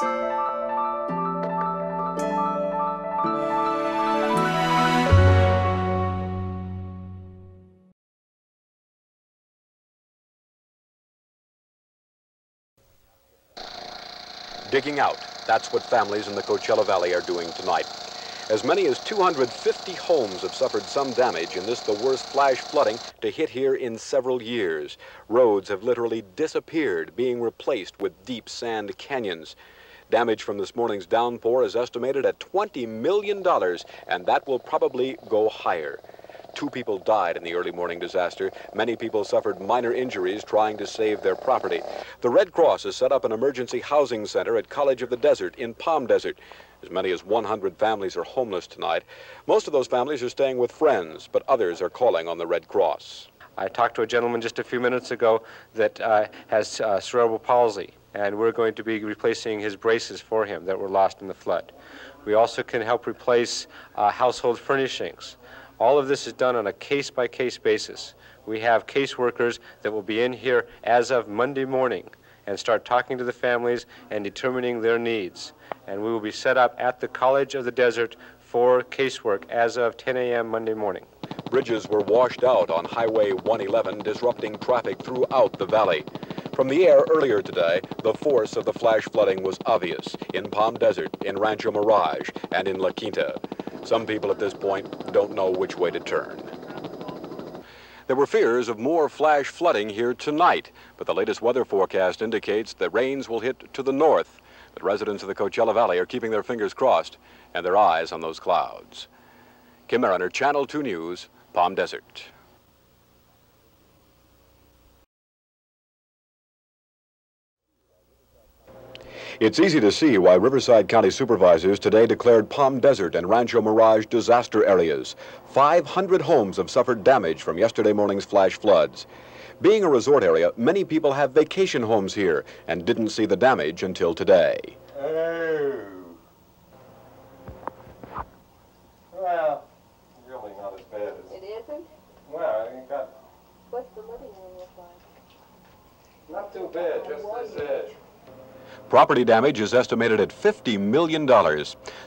Digging out. That's what families in the Coachella Valley are doing tonight. As many as 250 homes have suffered some damage in this, the worst flash flooding to hit here in several years. Roads have literally disappeared, being replaced with deep sand canyons. Damage from this morning's downpour is estimated at $20 million, and that will probably go higher. 2 people died in the early morning disaster. Many people suffered minor injuries trying to save their property. The Red Cross has set up an emergency housing center at College of the Desert in Palm Desert. As many as 100 families are homeless tonight. Most of those families are staying with friends, but others are calling on the Red Cross. I talked to a gentleman just a few minutes ago that has cerebral palsy, and we're going to be replacing his braces for him that were lost in the flood. We also can help replace household furnishings. All of this is done on a case-by-case basis. We have caseworkers that will be in here as of Monday morning and start talking to the families and determining their needs. And we will be set up at the College of the Desert for casework as of 10 a.m. Monday morning. Bridges were washed out on Highway 111, disrupting traffic throughout the valley. From the air earlier today, the force of the flash flooding was obvious in Palm Desert, in Rancho Mirage, and in La Quinta. Some people at this point don't know which way to turn. There were fears of more flash flooding here tonight, but the latest weather forecast indicates that rains will hit to the north. But residents of the Coachella Valley are keeping their fingers crossed and their eyes on those clouds. Kim Mariner, Channel 2 News, Palm Desert. It's easy to see why Riverside County supervisors today declared Palm Desert and Rancho Mirage disaster areas. 500 homes have suffered damage from yesterday morning's flash floods. Being a resort area, many people have vacation homes here and didn't see the damage until today. Oh. Well, really not as bad as... It isn't? Well, you got... What's the living room look like? Not too bad, just this edge. Property damage is estimated at $50 million.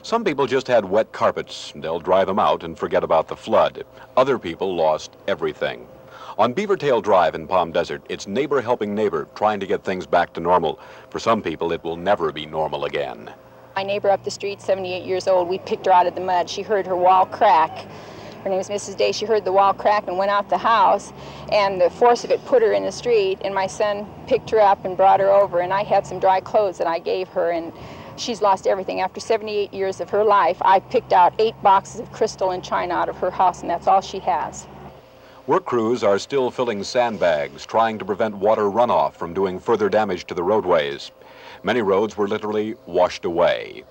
Some people just had wet carpets. They'll dry them out and forget about the flood. Other people lost everything. On Beavertail Drive in Palm Desert, it's neighbor helping neighbor, trying to get things back to normal. For some people, it will never be normal again. My neighbor up the street, 78 years old, we picked her out of the mud. She heard her wall crack. Her name was Mrs. Day. She heard the wall crack and went out the house, and the force of it put her in the street, and my son picked her up and brought her over, and I had some dry clothes that I gave her, and she's lost everything. After 78 years of her life, I picked out 8 boxes of crystal and china out of her house, and that's all she has. Work crews are still filling sandbags, trying to prevent water runoff from doing further damage to the roadways. Many roads were literally washed away.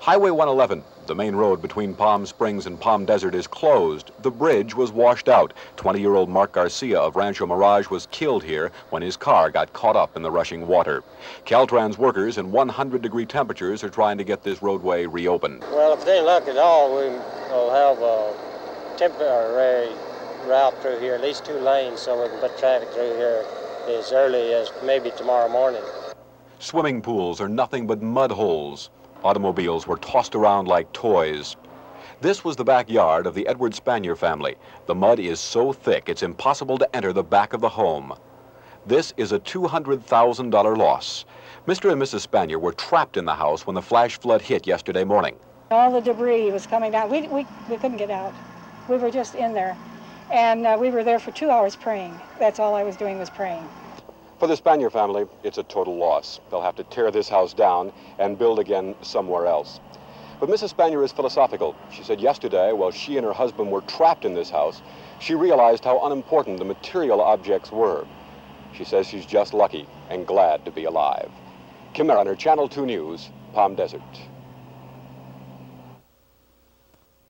Highway 111, the main road between Palm Springs and Palm Desert, is closed. The bridge was washed out. 20-year-old Mark Garcia of Rancho Mirage was killed here when his car got caught up in the rushing water. Caltrans workers in 100-degree temperatures are trying to get this roadway reopened. Well, if it ain't luck at all, we'll have a temporary route through here, at least 2 lanes, so we can put traffic through here as early as maybe tomorrow morning. Swimming pools are nothing but mud holes. Automobiles were tossed around like toys. This was the backyard of the Edward Spanier family. The mud is so thick it's impossible to enter the back of the home. This is a $200,000 loss. Mr. and Mrs. Spanier were trapped in the house when the flash flood hit yesterday morning. All the debris was coming down. We couldn't get out. We were just in there. And we were there for 2 hours praying. That's all I was doing was praying. For the Spanier family, it's a total loss. They'll have to tear this house down and build again somewhere else. But Mrs. Spanier is philosophical. She said yesterday, while she and her husband were trapped in this house, she realized how unimportant the material objects were. She says she's just lucky and glad to be alive. Kim Mariner, Channel 2 News, Palm Desert.